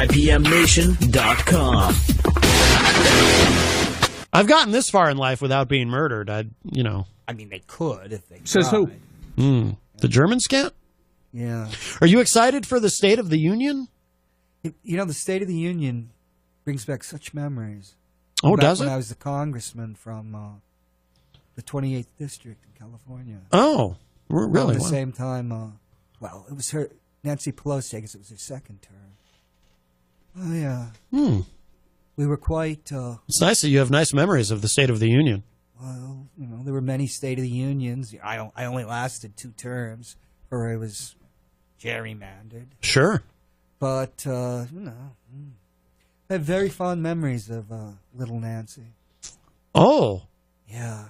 IPMNation.com. I've gotten this far in life without being murdered. I mean, they could if they tried. Says who? The Germans can't? Yeah. Are you excited for the State of the Union? The State of the Union brings back such memories. Oh, Back does when it? I was the congressman from the 28th District in California. Oh, really? At the Wow. same time, it was Nancy Pelosi, I guess it was her second term. Oh, yeah. We were quite... It's nice that you have nice memories of the State of the Union. Well, there were many State of the Unions. I only lasted 2 terms, or I was gerrymandered. Sure. But, I have very fond memories of little Nancy. Oh. Yeah.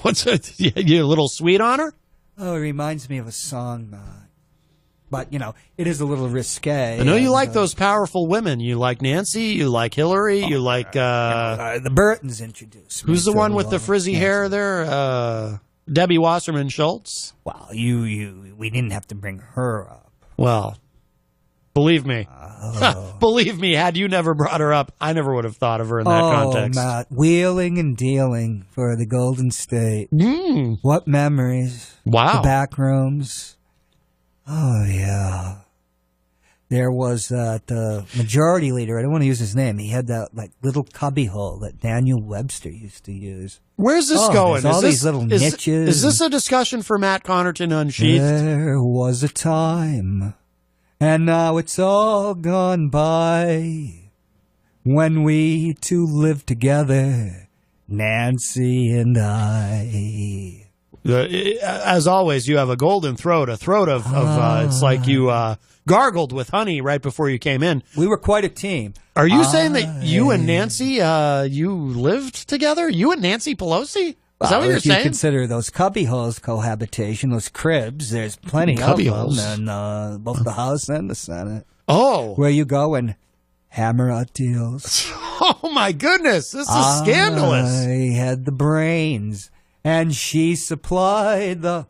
What's it? You a little sweet on her? Oh, it reminds me of a song, but, it is a little risque. I know you like those powerful women. You like Nancy, you like Hillary, you like... the Burtons introduced me. Who's the to one a with the lot of frizzy Nancy. hair there? Debbie Wasserman Schultz? Well, we didn't have to bring her up. Well, believe me. Believe me, had you never brought her up, I never would have thought of her in that context. Matt, wheeling and dealing for the Golden State. What memories. Wow. The back rooms. Oh, yeah. There was the majority leader. I don't want to use his name. He had that little cubby hole that Daniel Webster used to use. Where's this going? There's all these little niches. Is this a discussion for Matt Connarton Unsheathed? There was a time, and now it's all gone by, when we two lived together, Nancy and I. As always, you have a golden throat, a throat of it's like you gargled with honey right before you came in. We were quite a team. Are you saying that you and Nancy, you lived together? You and Nancy Pelosi? Is that what you're if you saying? consider those cubby holes cohabitation, those cribs, there's plenty Cubby of holes. them in both the House and the Senate. Oh. Where you go and hammer out deals. Oh, my goodness. This is scandalous. I had the brains, and she supplied the...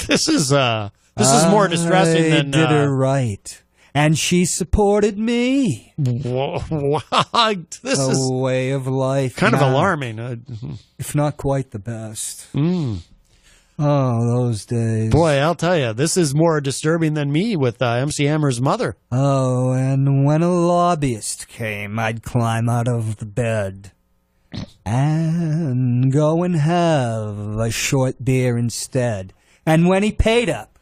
This is more distressing than... I did her right, and she supported me. This A is way of life. kind of Matt, alarming. if not quite the best. Oh, those days. Boy, I'll tell you, this is more disturbing than me with MC Hammer's mother. Oh, and when a lobbyist came, I'd climb out of the bed and go and have a short beer instead. And when he paid up,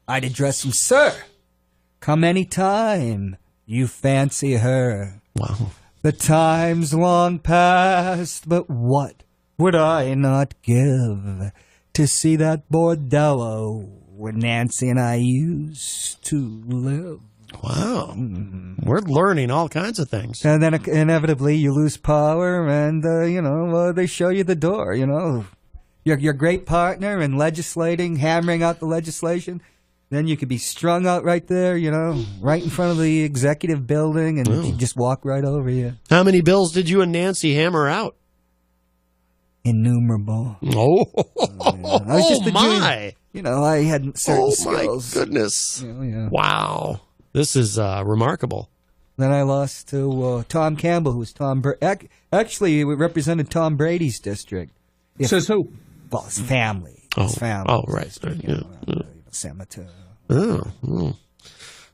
I'd address him, "Sir, come any time you fancy her." Wow. The time's long past, but what would I not give to see that bordello where Nancy and I used to live? Wow. We're learning all kinds of things. And then inevitably you lose power, and they show you the door. Your great partner in legislating, hammering out the legislation. Then you could be strung out right there, right in front of the executive building, and he'd just walk right over you. How many bills did you and Nancy hammer out? Innumerable. Oh, I was just a my. junior. I had certain skills. My goodness. Yeah. Wow. This is remarkable. Then I lost to Tom Campbell, who was actually he represented Tom Brady's district. Says who? Well, his family. His family. Oh, right. District, Senator. Oh,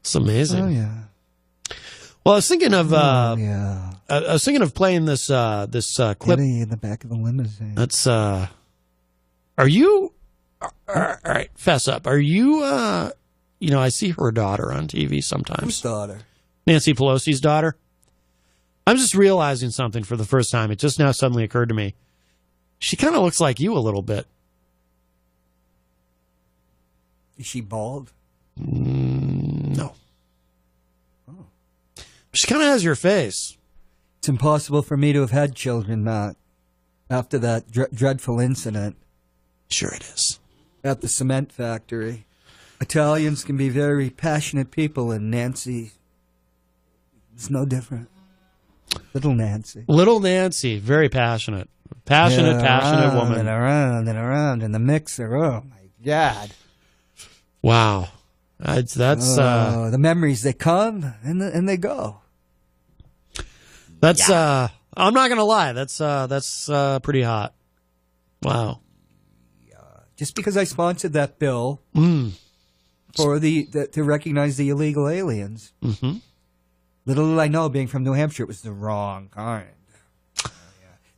it's amazing. Oh, yeah. Well, I was thinking of yeah. I was thinking of playing this clip. Eddie in the back of the limousine. That's are you all right, fess up. Are you I see her daughter on TV sometimes. Whose daughter? Nancy Pelosi's daughter. I'm just realizing something for the first time. It just now suddenly occurred to me. She kind of looks like you a little bit. Is she bald? No. Oh. She kind of has your face. It's impossible for me to have had children, Matt, after that dreadful incident. Sure it is. At the cement factory. Italians can be very passionate people, and Nancy is no different. Little Nancy. Little Nancy, very passionate. Passionate woman. And around and around in the mixer. Oh, my God. Wow. That's the memories, they come and they go. That's I'm not gonna lie. That's pretty hot. Wow. Just because I sponsored that bill for to recognize the illegal aliens, little did I know, being from New Hampshire, it was the wrong kind.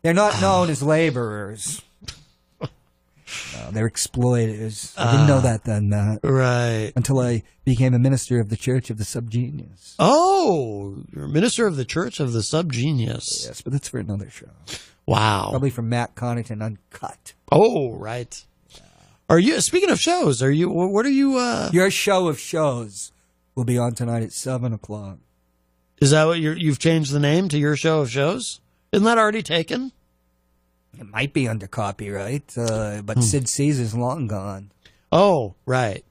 They're not known as laborers. No, they're exploiters. I didn't know that then, Matt. Right. Until I became a minister of the Church of the Subgenius. Oh, you're a minister of the Church of the Subgenius. Yes, but that's for another show. Wow. Probably from Matt Connarton Uncut. Oh, right. Are you, speaking of shows, what are you, Your show of shows will be on tonight at 7 o'clock. Is that what you've changed the name to Your Show of Shows? Isn't that already taken? It might be under copyright, but Sid Caesar's long gone. Oh, right.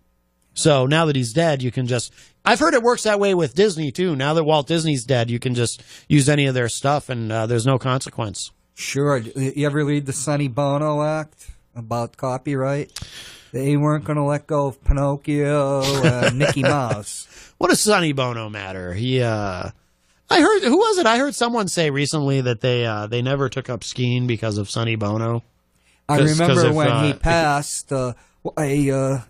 So now that he's dead, you can just... I've heard it works that way with Disney, too. Now that Walt Disney's dead, you can just use any of their stuff, and there's no consequence. Sure. You ever read the Sonny Bono Act about copyright? They weren't going to let go of Pinocchio and Mickey Mouse. What does Sonny Bono matter? I heard, who was it? I heard someone say recently that they never took up skiing because of Sonny Bono. I remember when he passed, one of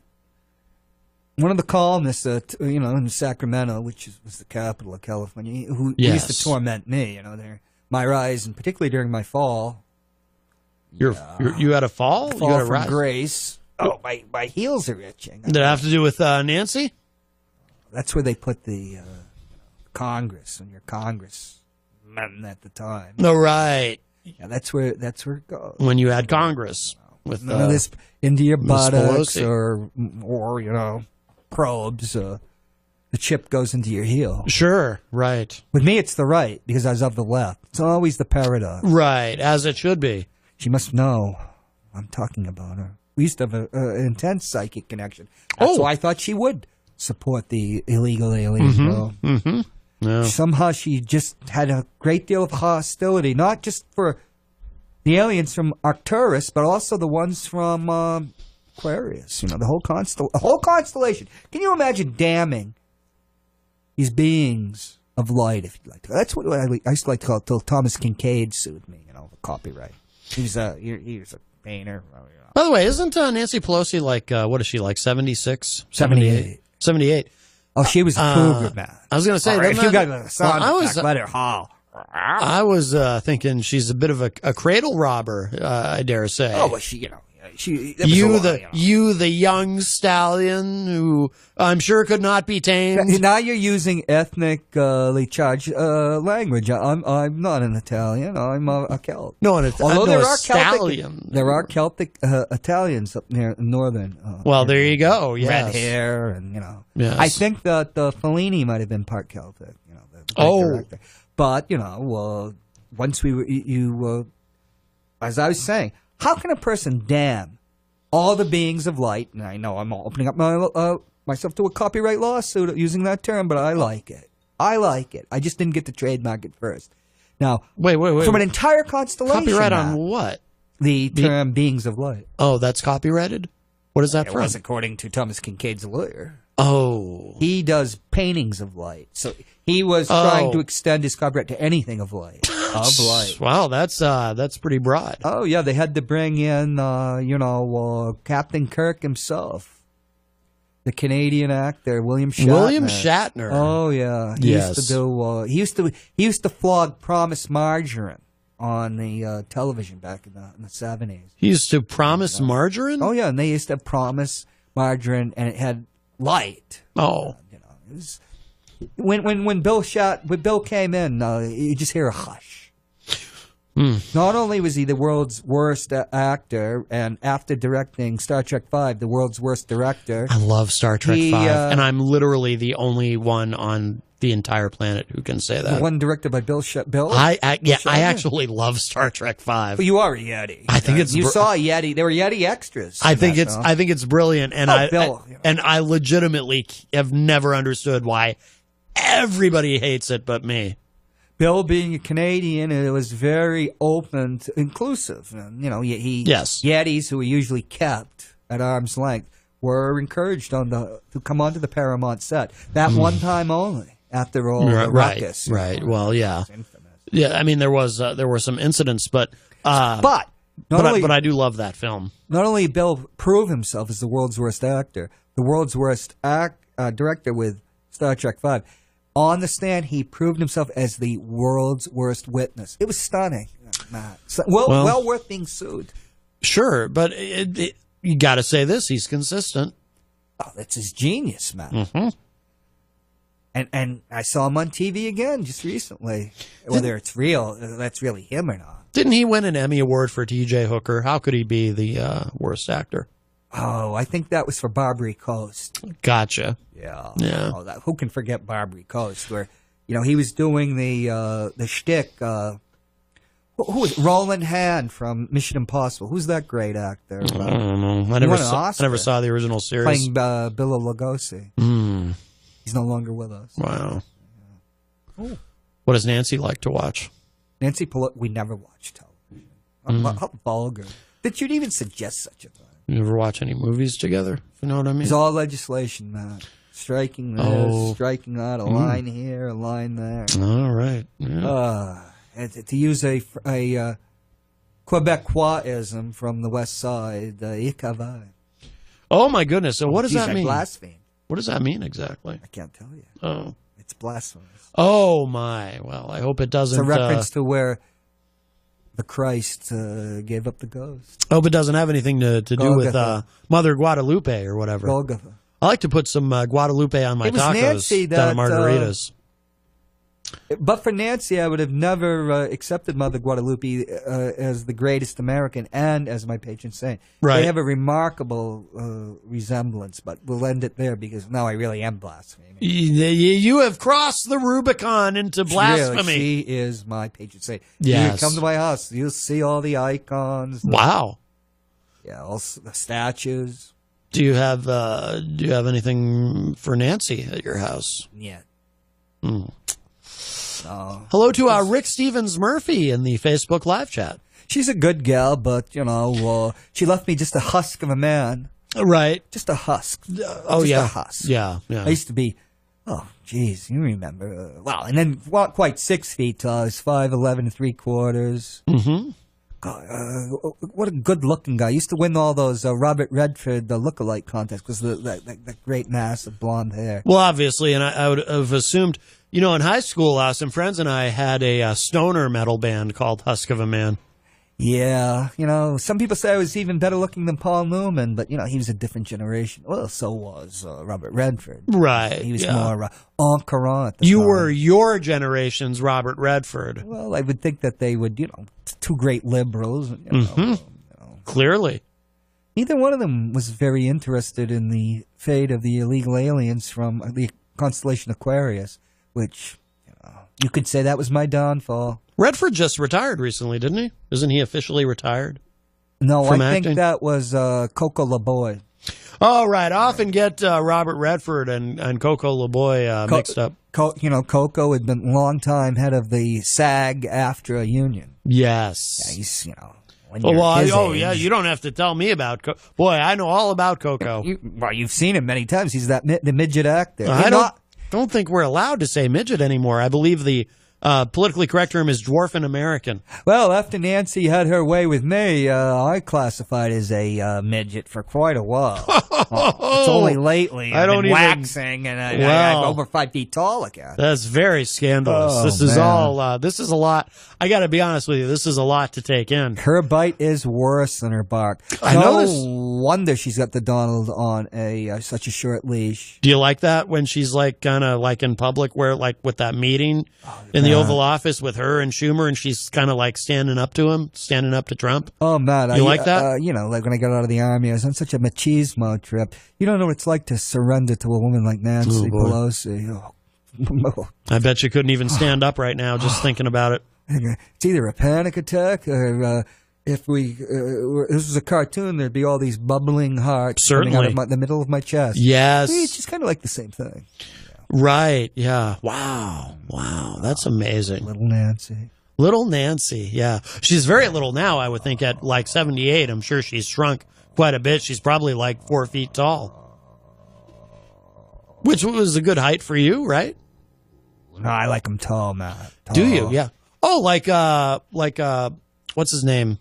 the columnists, in Sacramento, which was the capital of California, who used to torment me, my rise, and particularly during my fall. You had a fall? Fall you had a from rise? grace. Oh, my heels are itching. Did it have to do with Nancy? That's where they put the Congress and your congressman at the time. No, right. Yeah, that's where it goes. When you had Congress with none of this into your buttocks Pelosi. or probes. The chip goes into your heel. Sure, right. With me, it's the right because I was of the left. It's always the paradox. Right, as it should be. She must know I'm talking about her. We used to have an intense psychic connection. That's why I thought she would support the illegal alien bill. Yeah. Somehow she just had a great deal of hostility, not just for the aliens from Arcturus, but also the ones from Aquarius. The whole constellation. Can you imagine damning these beings of light, if you'd like to? That's what I used to like to call it till Thomas Kincaid sued me, for copyright. He was a painter. By the way, isn't Nancy Pelosi like, what is she, like 76? 78. 78. Oh, she was a cougar, man. I was going to say, if you got a sound effect, let her howl. I was thinking she's a bit of a cradle robber, I dare say. Oh, well, you the young stallion who I'm sure could not be tamed. Now you're using ethnically charged language. I'm not an Italian. I'm a Celt. No, although there are stallion. There are Celtic Italians up near northern. Well, there you go. Yes. Red hair, and Yes. I think that Fellini might have been part Celtic. The director. But once as I was saying, how can a person damn all the beings of light? And I know I'm opening up myself to a copyright lawsuit using that term, but I like it. I just didn't get to trademark it first. Now, wait. From an entire constellation. Copyright on what? The term beings of light. Oh, that's copyrighted? What is that It from? was according to Thomas Kincaid's lawyer. Oh. He does paintings of light. So he was trying to extend his copyright to anything of light. Wow, that's pretty broad. Oh, yeah. They had to bring in, Captain Kirk himself. The Canadian actor, William Shatner. Oh, yeah. He used to flog Promise Margarine on the television back in the 70s. He used to promise margarine? Oh, yeah. And they used to promise margarine, and it had light. Oh. It was, when Bill came in, you just hear a hush. Not only was he the world's worst actor, and after directing Star Trek V, the world's worst director. I love Star Trek V, and I'm literally the only one on the entire planet who can say that. The one directed by Bill? I actually love Star Trek V. But you are a Yeti. I think it's you saw a Yeti. There were Yeti extras. I think it's brilliant, and I legitimately have never understood why everybody hates it but me. Bill, being a Canadian, it was very open, inclusive. And, Yetis, who are usually kept at arm's length, were encouraged to come onto the Paramount set. That one time only, after all the ruckus. Right. Well, yeah. Yeah, I mean, there were some incidents, but I do love that film. Not only did Bill prove himself as the world's worst actor, the world's worst director with Star Trek V, on the stand, he proved himself as the world's worst witness. It was stunning. Well worth being sued. Sure, but you got to say this: he's consistent. Oh, that's his genius, man. Mm-hmm. And I saw him on TV again just recently. Whether it's real, that's really him or not. Didn't he win an Emmy Award for T.J. Hooker? How could he be the worst actor? Oh, I think that was for Barbary Coast. Gotcha. Yeah. Yeah. Who can forget Barbary Coast? Where, he was doing the shtick. Who was Roland Hand from Mission Impossible? Who's that great actor? I don't know. I never saw the original series. Playing Bela Lugosi. He's no longer with us. Wow. Yeah. What does Nancy like to watch? Nancy Pelosi. We never watch television. How vulgar. That you'd even suggest such a thing. You ever watch any movies together? If you know what I mean? It's all legislation, man. Striking this, striking that, a line here, a line there. All right. Yeah. To use a Quebecoism from the West Side, Icava. Oh, my goodness. So what does that mean? Blaspheme. What does that mean exactly? I can't tell you. Oh. It's blasphemous. Oh, my. Well, I hope it doesn't. It's a reference to where the Christ gave up the ghost. I hope it doesn't have anything to do with Mother Guadalupe or whatever. Golgotha. I like to put some Guadalupe on my tacos down at Margaritas. But for Nancy, I would have never accepted Mother Guadalupe as the greatest American and as my patron saint. Right. They have a remarkable resemblance, but we'll end it there because now I really am blaspheming. You have crossed the Rubicon into blasphemy. She is my patron saint. Yes. You come to my house, you'll see all the icons. Wow. Yeah, all the statues. Do you have anything for Nancy at your house? Yeah. Hello to Rick Stevens Murphy in the Facebook live chat. She's a good gal, but, she left me just a husk of a man. Right. Just a husk. A husk. Yeah. I used to be, geez, you remember. And then quite 6 feet tall. I was 5'11" 3/4. Mm-hmm. God, what a good-looking guy. Used to win all those Robert Redford look-alike contests because of that great mass of blonde hair. Well, obviously, and I would have assumed, in high school, some friends and I had a stoner metal band called Husk of a Man. Yeah, some people say I was even better looking than Paul Newman, but, he was a different generation. Well, so was Robert Redford. Right. He was more en courant at the You time. were your generation's Robert Redford. Well, I would think that they would, two great liberals. Clearly. Neither one of them was very interested in the fate of the illegal aliens from the constellation Aquarius, which, you could say that was my downfall. Redford just retired recently, didn't he? Isn't he officially retired? No, I think that was Coco LaBoy. Oh, right. I often get Robert Redford and Coco LaBoy mixed up. Coco had been a long time head of the SAG-AFTRA union. Yes. Yeah, he's, you don't have to tell me about Coco. Boy, I know all about Coco. You've seen him many times. He's the midget actor. I don't think we're allowed to say midget anymore. I believe the politically correct term is dwarf American. Well, after Nancy had her way with me, I classified as a midget for quite a while. It's only lately I've been waxing, and I'm over 5 feet tall again. That's very scandalous. This is a lot. I got to be honest with you. This is a lot to take in. Her bite is worse than her bark. I know this. No wonder she's got the Donald on such a short leash. Do you like that when she's kind of in public, where with that meeting in the Oval Office with her and Schumer, and she's kind of standing up to him, standing up to Trump? Oh, man. You like that? Like when I got out of the Army, I was on such a machismo trip. You don't know what it's like to surrender to a woman like Nancy Pelosi. I bet you couldn't even stand up right now just thinking about it. It's either a panic attack or if this was a cartoon, there'd be all these bubbling hearts coming out of the middle of my chest. Yes. It's just kind of like the same thing. Right, yeah. Wow. That's amazing. Little Nancy. Little Nancy, yeah. She's very little now, I would think, at like 78. I'm sure she's shrunk quite a bit. She's probably like 4 feet tall. Which was a good height for you, right? No, I like them tall, man. Tall. Do you? Yeah. Oh, like what's his name?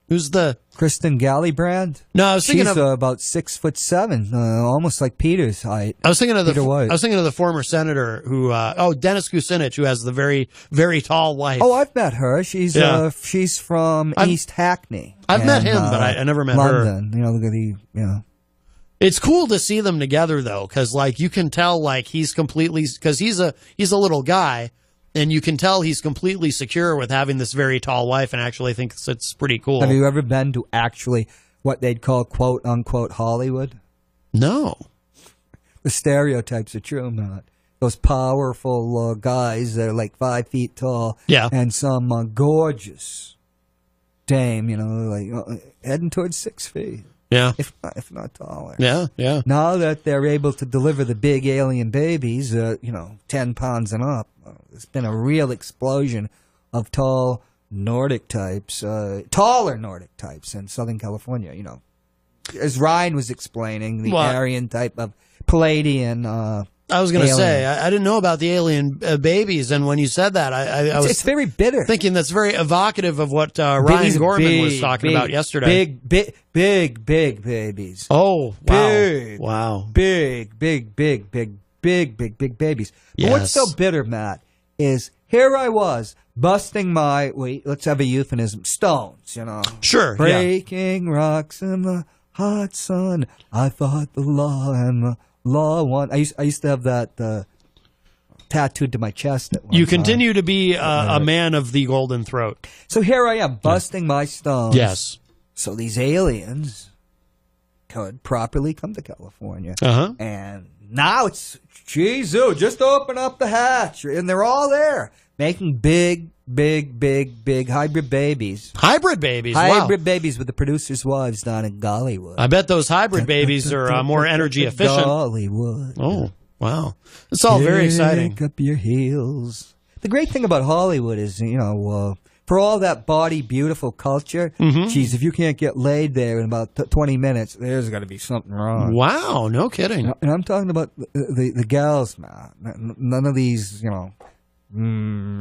Who's the Kristen Gallibrand? No, I was thinking She's of about 6'7", almost like Peter's height. I was thinking of Peter White. I was thinking of the former senator who Dennis Kucinich, who has the very, very tall wife. Oh, I've met her. She's she's from East Hackney. I've met him, but I never met London. her. You know, look at the It's cool to see them together though, because like you can tell like he's completely because he's a little guy. And you can tell he's completely secure with having this very tall wife, and actually thinks it's pretty cool. Have you ever been to actually what they'd call "quote unquote" Hollywood? No. The stereotypes are true, Matt. Those powerful guys that are like 5 feet tall, and some gorgeous dame, you know, like heading towards 6 feet. Yeah. If not taller. Yeah, yeah. Now that they're able to deliver the big alien babies, 10 pounds and up, there's been a real explosion of tall Nordic types, taller Nordic types in Southern California, you know. As Ryan was explaining, the Aryan type of Palladian I was going to say, I didn't know about the alien babies, and when you said that, I was it's very bitter. Thinking that's very evocative of what Ryan Gorman was talking about yesterday. Big babies. Oh, wow. Wow. Big babies. Yes. But what's so bitter, Matt, is here I was, busting my, let's have a euphemism, stones, you know. Sure, breaking rocks in the hot sun. I thought the law and the law won. I used to have that tattooed to my chest at one You time. continue to be a man of the golden throat. So here I am, busting my stones. Yes. So these aliens could properly come to California. Uh-huh. And now it's, Jesus, just open up the hatch. And they're all there, making big hybrid babies. Hybrid babies, Hybrid babies with the producers' wives down in Gollywood. I bet those hybrid babies are more energy efficient. Gollywood. Oh, wow. It's all very exciting. Kick up your heels. The great thing about Hollywood is, for all that body beautiful culture, geez, if you can't get laid there in about 20 minutes, there's got to be something wrong. Wow, no kidding. And I'm talking about the gals, man. None of these, hole in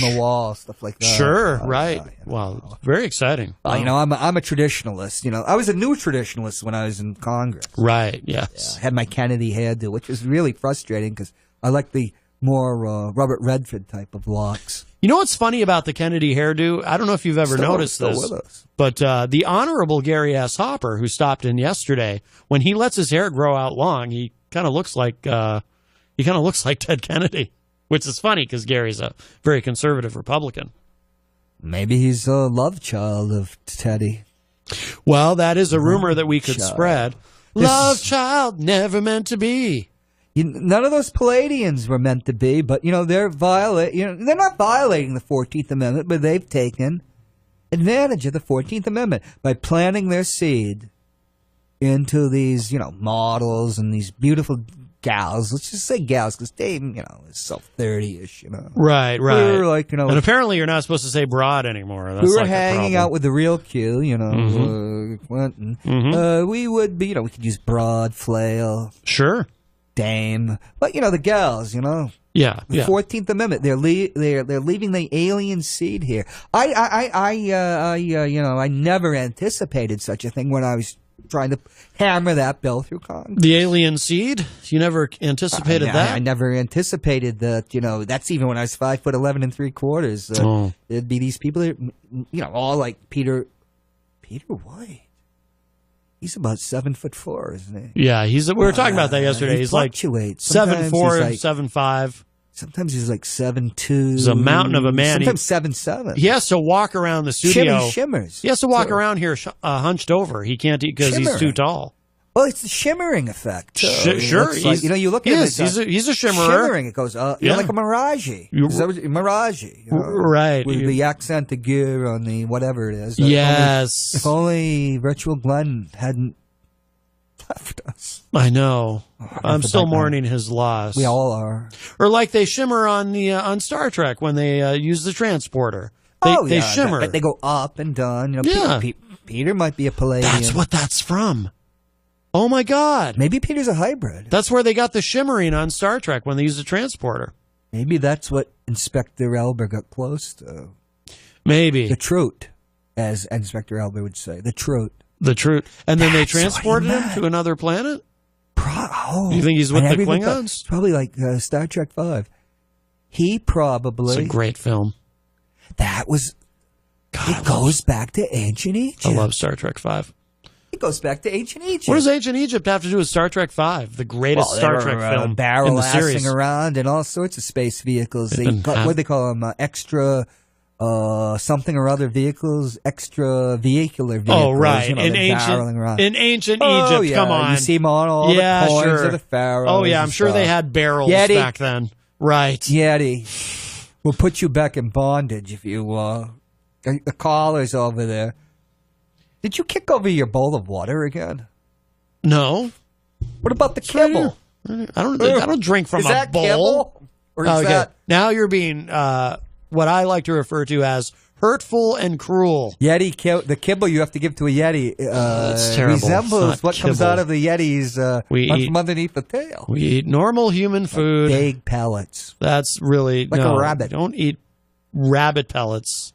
the wall, stuff like that. Sure, right. Wow, very exciting. I'm a traditionalist. I was a new traditionalist when I was in Congress. Right, yes. I had my Kennedy hairdo, which was really frustrating because I like the more Robert Redford type of locks. You know what's funny about the Kennedy hairdo? I don't know if you've ever noticed this, with us. but the Honorable Gary S. Hopper, who stopped in yesterday, when he lets his hair grow out long, he kind of looks like Ted Kennedy, which is funny because Gary's a very conservative Republican. Maybe he's a love child of Teddy. Well, that is a rumor that we could spread. Love child, never meant to be. None of those Palladians were meant to be, but they're they're not violating the 14th Amendment, but they've taken advantage of the 14th Amendment by planting their seed into these, models and these beautiful gals. Let's just say gals, because Dave, is so 30-ish, Right. We were like, and apparently you're not supposed to say broad anymore. That's we were like hanging out with the real Q, Clinton. We would be, we could use broad, flail. Sure. Dame, but the gals, the 14th Amendment, they're leaving the alien seed here. I never anticipated such a thing when I was trying to hammer that bill through Congress. The alien seed? You never anticipated that? I never anticipated that. That's even when I was 5'11" 3/4. There'd be these people that, all like Peter White. He's about 7'4", isn't he? Yeah, we were talking about that yesterday. He's like 7'4", 7'5". Sometimes he's like 7'2". He's a mountain of a man. Sometimes 7'7". He has to walk around the studio. Shimmers. He has to walk around here hunched over. He can't eat because he's too tall. Well, it's the shimmering effect. Sure. Like, you look at it. He's a shimmerer. Shimmering. It goes, like a mirage. Mirage. Right. With the accent, the gear on the whatever it is. Yes. If only Virtual Glenn hadn't left us. I know. I'm still mourning his loss. We all are. Or like they shimmer on Star Trek when they use the transporter. They shimmer. They go up and down. You know, Yeah. Peter might be a Palladian. That's what that's from. Oh, my God. Maybe Peter's a hybrid. That's where they got the shimmering on Star Trek when they used the transporter. Maybe that's what Inspector Elba got close to. Maybe. The truth, as Inspector Elba would say. The truth. The truth. And then they That's what he transported him meant. to another planet? Oh, You think he's with I the never even Klingons? thought- Probably like Star Trek 5. He probably... It's a great film. That was... God, it goes back to ancient Egypt. I love Star Trek 5. It goes back to ancient Egypt. What does ancient Egypt have to do with Star Trek 5? The greatest Star Trek film in the series. Barrel-assing around and all sorts of space vehicles. What do they call them? Extra... something or other vehicles, extra vehicular vehicles. Oh, right. You know, in ancient Egypt, yeah. come on. You see them on all the coins of the pharaohs. Oh, yeah, I'm and sure stuff. they had barrels Yeti. back then. Right. Yeti. We'll put you back in bondage if you, the collar's over there. Did you kick over your bowl of water again? No. What about the kibble? I don't drink from is a that bowl. Kibble? Or is that... Now you're being what I like to refer to as hurtful and cruel. Yeti, the kibble you have to give to a Yeti it's terrible. resembles It's what not comes kibble. out of the Yeti's from underneath the tail. We eat normal human food. Big pellets. That's really... Like a rabbit. Don't eat rabbit pellets.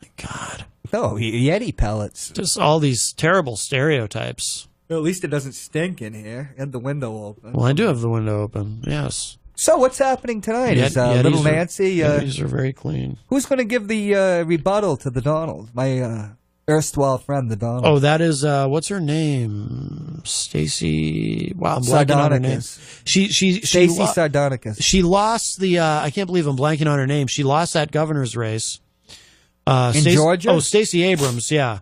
My God. No, Yeti pellets. Just all these terrible stereotypes. Well, at least it doesn't stink in here. And the window open. Well, I do have the window open, yes. So what's happening tonight? Is little Nancy... Yetis are very clean. Who's going to give the rebuttal to the Donald? My erstwhile friend, the Donald. Oh, that is... what's her name? Stacy... Wow, I'm blanking on her name. Stacy Sardonicus. She lost the... I can't believe I'm blanking on her name. She lost that governor's race. In Georgia? Oh, Stacey Abrams, yeah.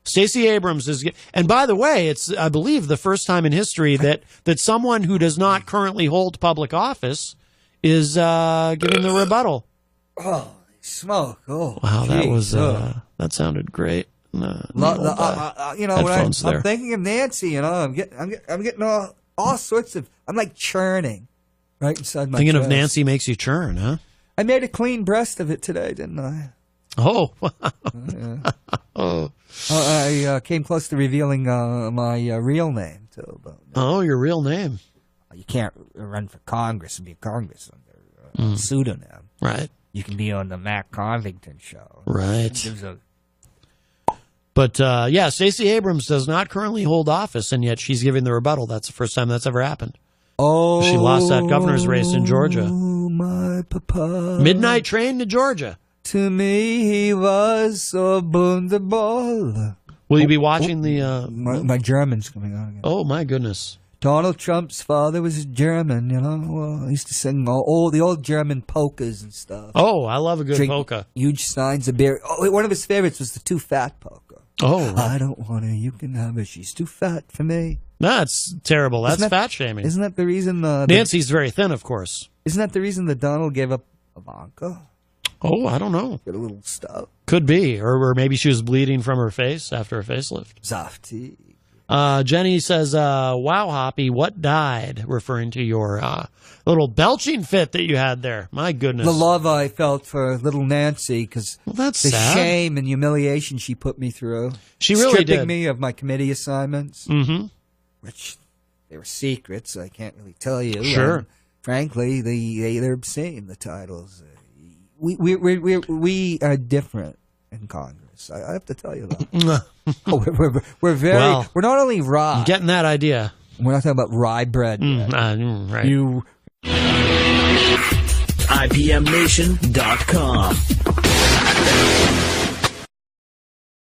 Stacey Abrams is... And by the way, it's, I believe, the first time in history that someone who does not currently hold public office is giving the rebuttal. Oh, smoke. Oh, wow, that geez. was... that sounded great. You know, when I'm thinking of Nancy, you know, I'm getting all sorts of... I'm like churning right inside my Thinking chest. of Nancy makes you churn, huh? I made a clean breast of it today, didn't I? Oh. Yeah. I came close to revealing my real name, too. But, oh, your real name. You can't run for Congress and be a Congress under a pseudonym. Right. You can be on the Matt Covington show. Right. But, yeah, Stacey Abrams does not currently hold office, and yet she's giving the rebuttal. That's the first time that's ever happened. Oh, she lost that governor's race in Georgia. My papa. Midnight train to Georgia. To me, he was so wunderbar. Will you be watching the... My German's coming on again. Oh, my goodness. Donald Trump's father was German, you know. He used to sing all the old German polkas and stuff. Oh, I love a good polka. Huge signs of beer. Oh, one of his favorites was the Too Fat polka. Oh. I don't want her, you can have her. She's too fat for me. That's terrible. That's fat shaming. Isn't that the reason... Nancy's very thin, of course. Isn't that the reason that Donald gave up Ivanka? Oh, I don't know. Get a little stuff. Could be. Or maybe she was bleeding from her face after a facelift. Zaftig. Jenny says, wow, Hoppy, what died? Referring to your little belching fit that you had there. My goodness. The love I felt for little Nancy, because the sad. shame and humiliation she put me through. She really stripping did. me of my committee assignments. Mm-hmm. Which, they were secrets, I can't really tell you. Sure. And frankly, they're obscene, the titles. We are different in Congress. I have to tell you that. we're very. Well, we're not only rye. I'm getting that idea. We're not talking about rye bread. Right. You. IPMNation.com.